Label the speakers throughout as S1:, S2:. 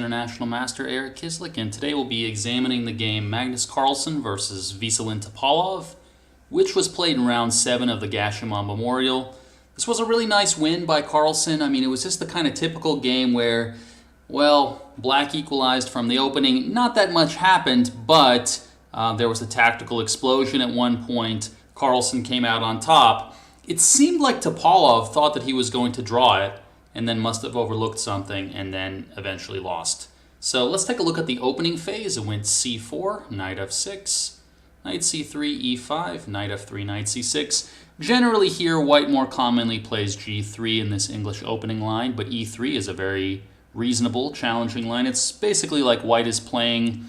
S1: International Master Eric Kislik, and today we'll be examining the game Magnus Carlsen versus Veselin Topalov, which was played in round 7 of the Gashimov Memorial. This was a really nice win by Carlsen. I mean, it was just the kind of typical game where, well, black equalized from the opening. Not that much happened, but there was a tactical explosion at one point. Carlsen came out on top. It seemed like Topalov thought that he was going to draw it, and then must have overlooked something and then eventually lost. So let's take a look at the opening phase. It went c4, knight f6, knight c3, e5, knight f3, knight c6. Generally here, white more commonly plays g3 in this English opening line, but e3 is a very reasonable, challenging line. It's basically like white is playing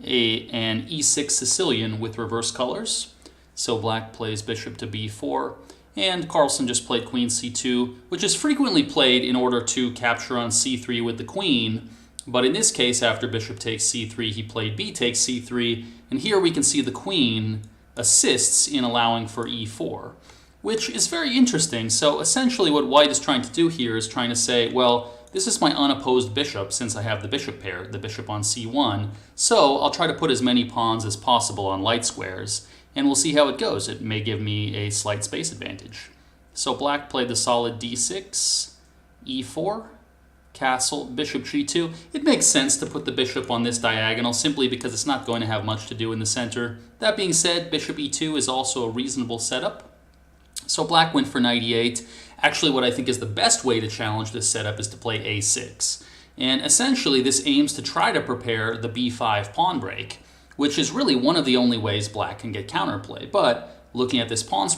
S1: an e6 Sicilian with reverse colors. So black plays bishop to b4. And Carlsen just played queen c2, which is frequently played in order to capture on c3 with the queen. But in this case, after bishop takes c3, he played b takes c3. And here we can see the queen assists in allowing for e4, which is very interesting. So essentially what white is trying to do here is trying to say, well, this is my unopposed bishop since I have the bishop pair, the bishop on c1. So I'll try to put as many pawns as possible on light squares. And we'll see how it goes. It may give me a slight space advantage. So black played the solid d6, e4, castle, bishop g2. It makes sense to put the bishop on this diagonal simply because it's not going to have much to do in the center. That being said, bishop e2 is also a reasonable setup. So black went for knight e8. Actually, what I think is the best way to challenge this setup is to play a6. And essentially, this aims to try to prepare the b5 pawn break, which is really one of the only ways black can get counterplay. But looking at this pawn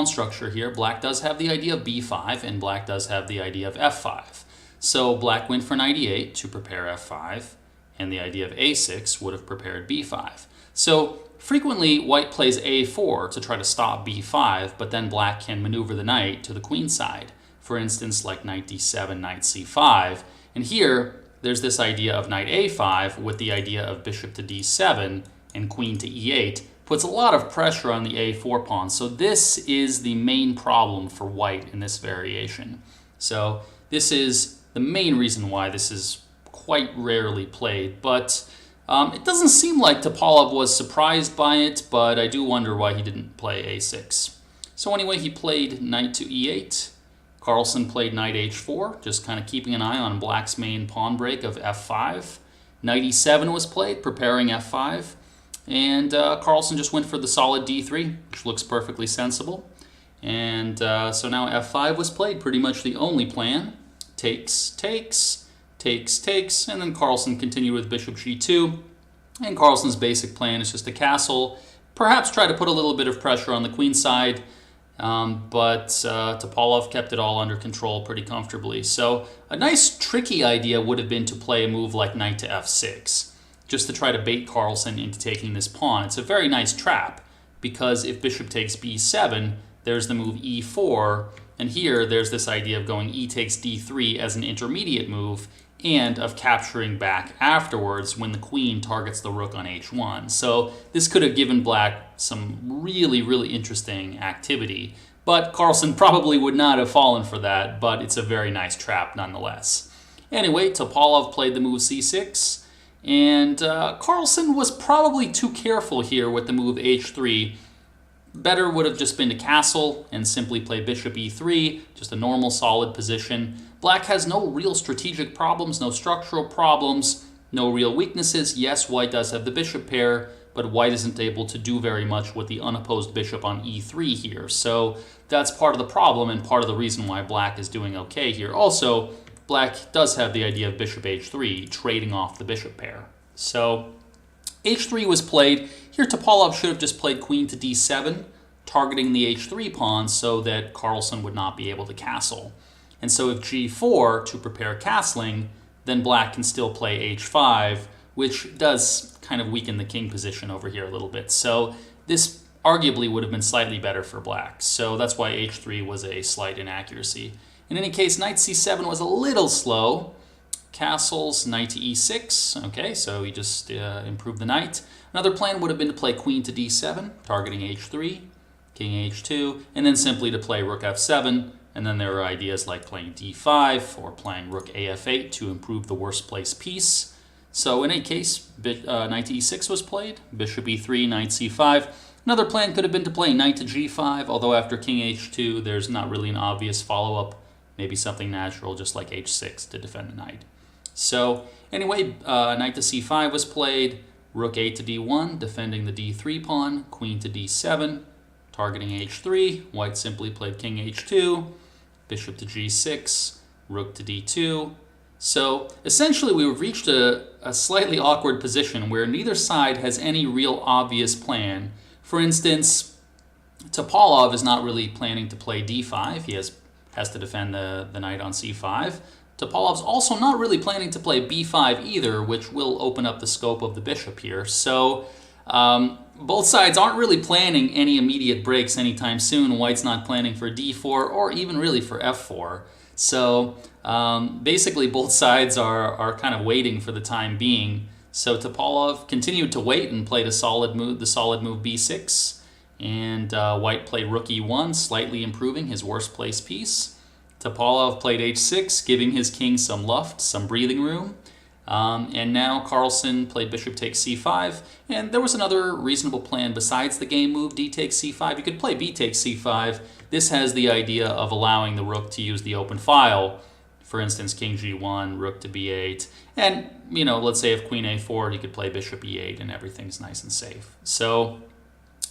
S1: structure here, black does have the idea of b5, and black does have the idea of f5. So black went for knight e8 to prepare f5, and the idea of a6 would have prepared b5. So frequently, white plays a4 to try to stop b5, but then black can maneuver the knight to the queen side. For instance, like knight d7, knight c5. And here, there's this idea of knight a5 with the idea of bishop to d7 and queen to e8. Puts a lot of pressure on the a4 pawn. So this is the main problem for white in this variation. So this is the main reason why this is quite rarely played. But it doesn't seem like Topalov was surprised by it, but I do wonder why he didn't play a6. So anyway, he played knight to e8. Carlsen played knight h4, just kind of keeping an eye on black's main pawn break of f5. Knight e7 was played, preparing f5. And Carlsen just went for the solid d3, which looks perfectly sensible. And so now f5 was played, pretty much the only plan. Takes, takes, takes, takes, and then Carlsen continued with bishop g2. And Carlsen's basic plan is just a castle, perhaps try to put a little bit of pressure on the queen side. But Topalov kept it all under control pretty comfortably. So a nice tricky idea would have been to play a move like knight to f6, just to try to bait Carlsen into taking this pawn. It's a very nice trap, because if bishop takes b7, there's the move e4, and here there's this idea of going e takes d3 as an intermediate move, and of capturing back afterwards when the queen targets the rook on h1. So this could have given black some really, really interesting activity. But Carlsen probably would not have fallen for that, but it's a very nice trap nonetheless. Anyway, Topalov played the move c6, and Carlsen was probably too careful here with the move h3. Better would have just been to castle and simply play bishop e3, just a normal solid position. Black has no real strategic problems, no structural problems, no real weaknesses. Yes, white does have the bishop pair, but white isn't able to do very much with the unopposed bishop on e3 here. So that's part of the problem and part of the reason why black is doing okay here. Also, black does have the idea of bishop h3, trading off the bishop pair. So h3 was played. Here Topalov should have just played queen to d7, targeting the h3 pawn so that Carlsen would not be able to castle. And so if g4 to prepare castling, then black can still play h5, which does kind of weaken the king position over here a little bit. So this arguably would have been slightly better for black. So that's why h3 was a slight inaccuracy. In any case, knight c7 was a little slow. Castles, knight to e6. Okay, so he just improved the knight. Another plan would have been to play queen to d7, targeting h3, king h2, and then simply to play rook f7. And then there are ideas like playing d5 or playing rook af8 to improve the worst place piece. So in any case, knight to e6 was played, bishop e3, knight c5. Another plan could have been to play knight to g5, although after king h2, there's not really an obvious follow-up. Maybe something natural, just like h6 to defend the knight. So anyway, knight to c5 was played, rook a to d1, defending the d3 pawn, queen to d7, targeting h3. White simply played king h2, bishop to g6, rook to d2. So essentially we've reached a slightly awkward position where neither side has any real obvious plan. For instance, Topalov is not really planning to play d5. He has to defend the knight on c5. Topalov's also not really planning to play b5 either, which will open up the scope of the bishop here. So both sides aren't really planning any immediate breaks anytime soon. White's not planning for d4 or even really for f4. So basically both sides are kind of waiting for the time being. So Topalov continued to wait and played the solid move b6. And White played rook e1, slightly improving his worst place piece. Topalov played h6, giving his king some luft, some breathing room. And now Carlsen played bishop takes c5. And there was another reasonable plan besides the game move d takes c5. You could play b takes c5. This has the idea of allowing the rook to use the open file. For instance, king g1, rook to b8. And, you know, let's say if queen a4, he could play bishop e8 and everything's nice and safe. So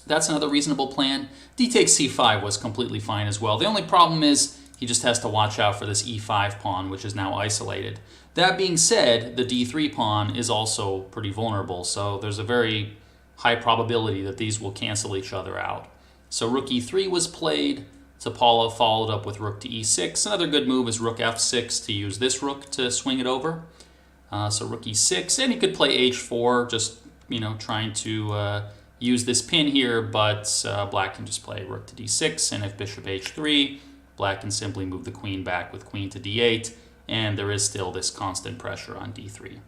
S1: that's another reasonable plan. D takes c5 was completely fine as well. The only problem is he just has to watch out for this e5 pawn, which is now isolated. That being said, the d3 pawn is also pretty vulnerable, so there's a very high probability that these will cancel each other out. So rook e3 was played. Topalov followed up with rook to e6. Another good move is rook f6 to use this rook to swing it over. So rook e6, and he could play h4, just, you know, trying to use this pin here, but black can just play rook to d6, and if bishop h3, black can simply move the queen back with queen to d8, and there is still this constant pressure on d3.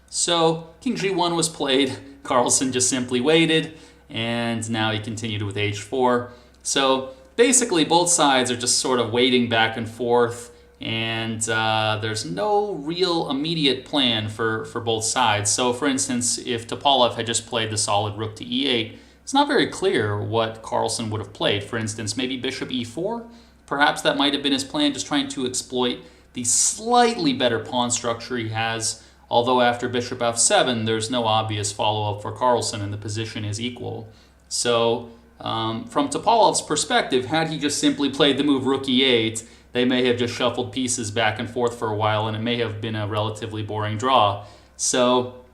S1: So king g1 was played. Carlsen just simply waited, and now he continued with h4. So basically both sides are just sort of waiting back and forth, and there's no real immediate plan for both sides. So for instance, if Topalov had just played the solid rook to e8, it's not very clear what Carlsen would have played. For instance, maybe bishop e4? Perhaps that might have been his plan, just trying to exploit the slightly better pawn structure he has, although after bishop f7, there's no obvious follow-up for Carlsen and the position is equal. So from Topalov's perspective, had he just simply played the move rook e8, they may have just shuffled pieces back and forth for a while, and it may have been a relatively boring draw. So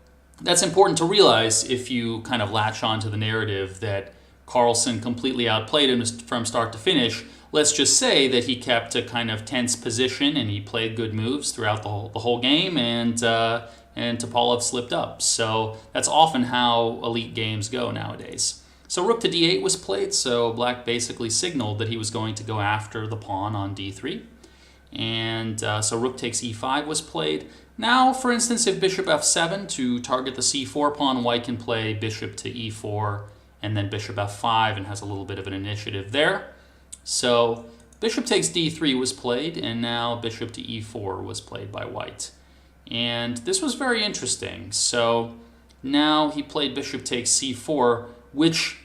S1: that's important to realize if you kind of latch onto the narrative that Carlsen completely outplayed him from start to finish. Let's just say that he kept a kind of tense position and he played good moves throughout the whole game, and Topalov slipped up. So that's often how elite games go nowadays. So rook to d8 was played, so black basically signaled that he was going to go after the pawn on d3. And so rook takes e5 was played. Now, for instance, if bishop f7 to target the c4 pawn, white can play bishop to e4 and then bishop f5 and has a little bit of an initiative there. So bishop takes d3 was played, and now bishop to e4 was played by white. And this was very interesting. So now he played bishop takes c4, which,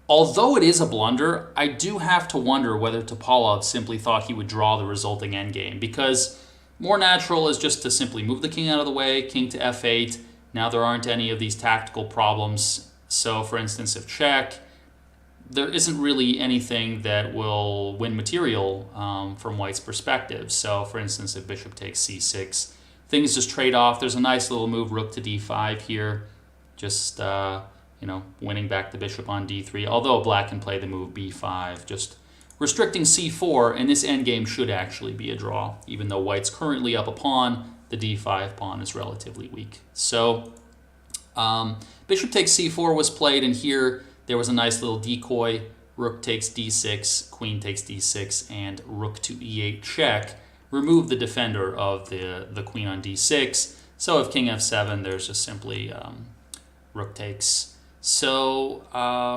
S1: although it is a blunder, I do have to wonder whether Topalov simply thought he would draw the resulting endgame, because more natural is just to simply move the king out of the way, king to f8. Now there aren't any of these tactical problems. So for instance, if check, there isn't really anything that will win material from white's perspective. So for instance, if bishop takes c6, things just trade off. There's a nice little move, rook to d5 here, just you know, winning back the bishop on d3, although black can play the move b5, just restricting c4, and this endgame should actually be a draw. Even though white's currently up a pawn, the d5 pawn is relatively weak. So bishop takes c4 was played, and here there was a nice little decoy, rook takes d6, queen takes d6, and rook to e8 check. Remove the defender of the queen on d6. So if king f7, there's just simply rook takes. So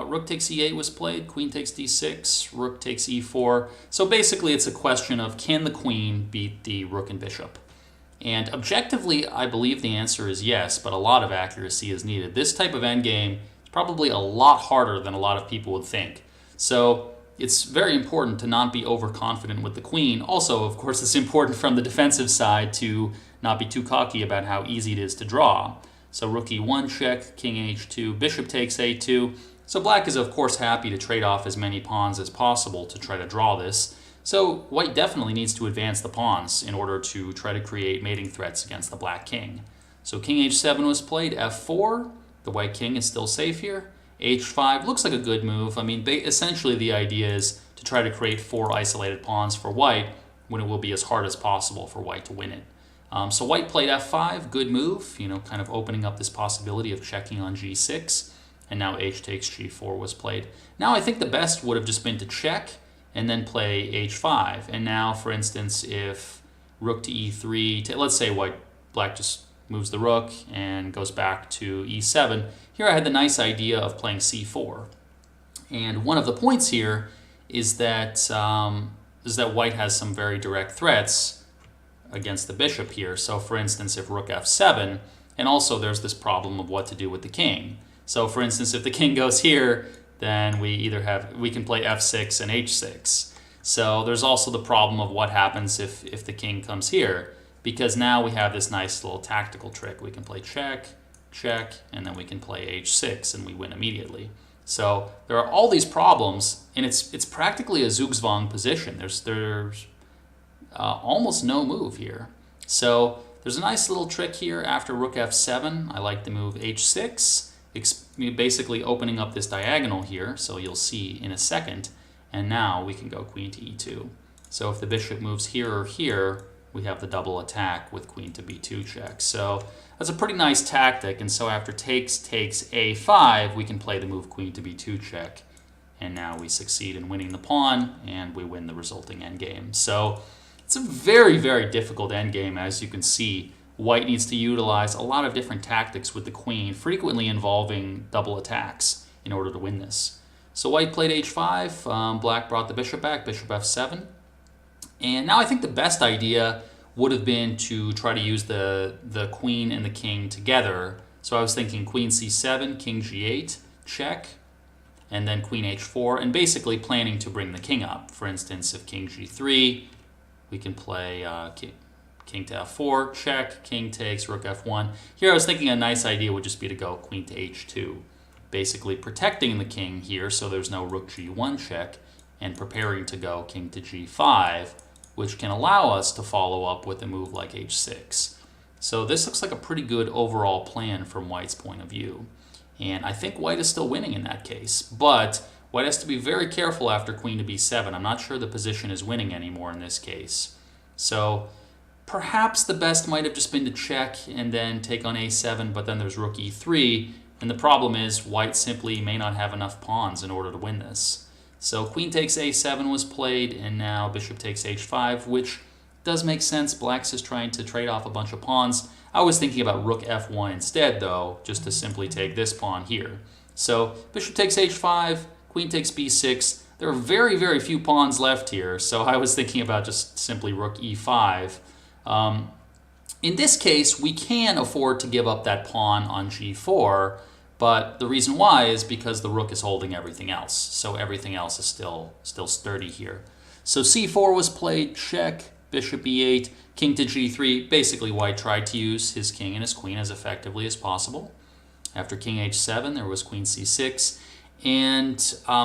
S1: rook takes e8 was played, queen takes d6, rook takes e4. So basically it's a question of, can the queen beat the rook and bishop? And objectively, I believe the answer is yes, but a lot of accuracy is needed. This type of endgame is probably a lot harder than a lot of people would think. So it's very important to not be overconfident with the queen. Also, of course, it's important from the defensive side to not be too cocky about how easy it is to draw. So rook e1 check, king h2, bishop takes a2. So black is, of course, happy to trade off as many pawns as possible to try to draw this. So white definitely needs to advance the pawns in order to try to create mating threats against the black king. So king h7 was played, f4. The white king is still safe here. h5 looks like a good move. I mean, essentially the idea is to try to create 4 isolated pawns for white when it will be as hard as possible for white to win it. So white played f5, good move, kind of opening up this possibility of checking on g6. And now h takes g4 was played. Now I think the best would have just been to check and then play h5. And now, for instance, if rook to e3, let's say black just moves the rook and goes back to e7. Here I had the nice idea of playing c4. And one of the points here is that white has some very direct threats against the bishop here. So for instance, if rook f7, and also there's this problem of what to do with the king. So for instance, if the king goes here, then we can play f6 and h6. So there's also the problem of what happens if the king comes here, because now we have this nice little tactical trick. We can play check, check, and then we can play h6, and we win immediately. So there are all these problems, and it's practically a Zugzwang position. There's almost no move here. So there's a nice little trick here after rook f7. I like the move h6, basically opening up this diagonal here, so you'll see in a second. And now we can go queen to e2. So if the bishop moves here or here, we have the double attack with queen to b2 check. So that's a pretty nice tactic. And so after takes a5, we can play the move queen to b2 check. And now we succeed in winning the pawn, and we win the resulting endgame. So it's a very, very difficult endgame, as you can see. White needs to utilize a lot of different tactics with the queen, frequently involving double attacks in order to win this. So white played h5, black brought the bishop back, bishop f7. And now I think the best idea would have been to try to use the queen and the king together. So I was thinking queen c7, king g8, check, and then queen h4, and basically planning to bring the king up. For instance, if king g3, we can play king to f4, check, king takes, rook f1. Here I was thinking a nice idea would just be to go queen to h2, basically protecting the king here so there's no rook g1 check, and preparing to go king to g5, which can allow us to follow up with a move like h6. So this looks like a pretty good overall plan from white's point of view. And I think white is still winning in that case, but white has to be very careful after queen to b7. I'm not sure the position is winning anymore in this case. So perhaps the best might have just been to check and then take on a7, but then there's rook e3, and the problem is white simply may not have enough pawns in order to win this. So queen takes a7 was played, and now bishop takes h5, which does make sense. Black's is trying to trade off a bunch of pawns. I was thinking about rook f1 instead, though, just to simply take this pawn here. So bishop takes h5, queen takes b6. There are very, very few pawns left here, so I was thinking about just simply rook e5. In this case, we can afford to give up that pawn on g4, but the reason why is because the rook is holding everything else. So everything else is still sturdy here. So c4 was played, check, bishop e8, king to g3. Basically, white tried to use his king and his queen as effectively as possible. After king h7, there was queen c6. And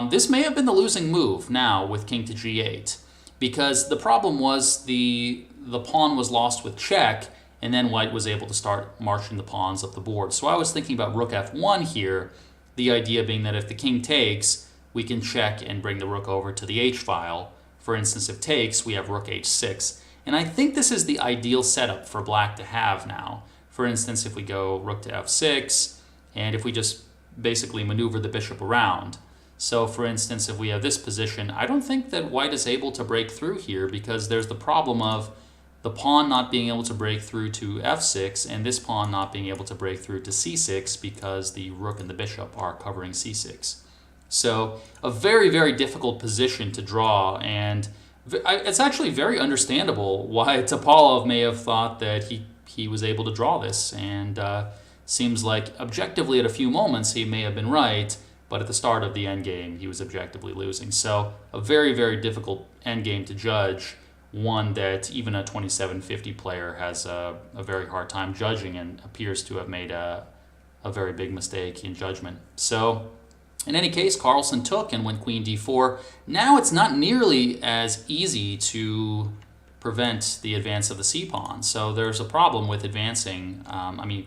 S1: this may have been the losing move now with king to g8, because the problem was the pawn was lost with check, and then white was able to start marching the pawns up the board. So I was thinking about rook f1 here, the idea being that if the king takes, we can check and bring the rook over to the h-file. For instance, if takes, we have rook h6. And I think this is the ideal setup for black to have now. For instance, if we go rook to f6, and if we just basically maneuver the bishop around. So for instance, if we have this position, I don't think that white is able to break through here, because there's the problem of the pawn not being able to break through to f6, and this pawn not being able to break through to c6 because the rook and the bishop are covering c6. So a very, very difficult position to draw, and it's actually very understandable why Topalov may have thought that he he was able to draw this, and seems like objectively at a few moments he may have been right, but at the start of the endgame he was objectively losing. So a very, very difficult endgame to judge, one that even a 2750 player has a very hard time judging and appears to have made a very big mistake in judgment. So in any case, Carlsen took and went queen d4. Now it's not nearly as easy to prevent the advance of the c-pawn. So there's a problem with advancing,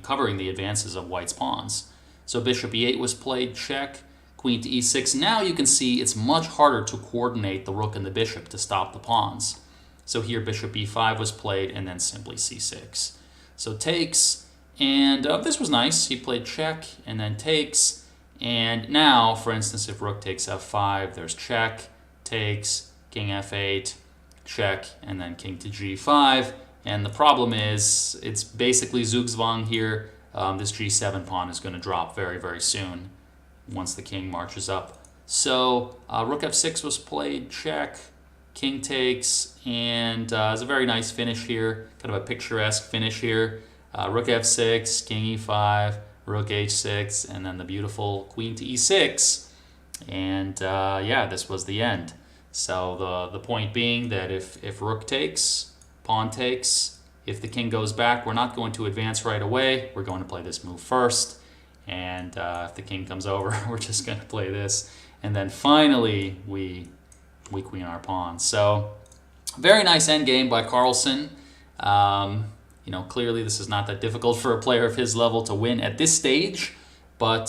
S1: covering the advances of white's pawns. So bishop e8 was played, check, queen to e6. Now you can see it's much harder to coordinate the rook and the bishop to stop the pawns. So here bishop e5 was played, and then simply c6. So takes, and this was nice. He played check and then takes. And now, for instance, if rook takes f5, there's check, takes, king f8, check, and then king to g5. And the problem is, it's basically Zugzwang here. This g7 pawn is going to drop very, very soon once the king marches up. So rook f6 was played, check, king takes, and it's a very nice finish here, kind of a picturesque finish here. Rook f6, king e5, rook h6, and then the beautiful queen to e6. And yeah, this was the end. So the point being that if rook takes, pawn takes, if the king goes back, we're not going to advance right away. We're going to play this move first. And if the king comes over, we're just going to play this. And then finally, we queen our pawn. So very nice endgame by Carlsen. Clearly this is not that difficult for a player of his level to win at this stage, but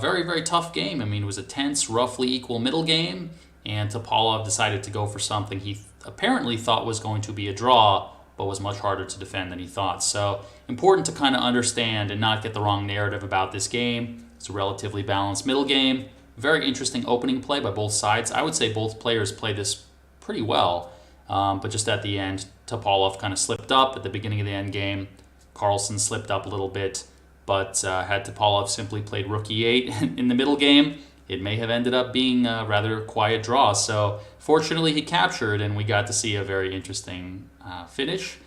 S1: very, very tough game. I mean, it was a tense, roughly equal middle game, and Topalov decided to go for something he apparently thought was going to be a draw, but was much harder to defend than he thought. So important to kind of understand and not get the wrong narrative about this game. It's a relatively balanced middle game. Very interesting opening play by both sides. I would say both players played this pretty well, but just at the end, Topalov kind of slipped up at the beginning of the end game. Carlsen slipped up a little bit, but had Topalov simply played rook e8 in the middle game, it may have ended up being a rather quiet draw. So fortunately he captured, and we got to see a very interesting finish.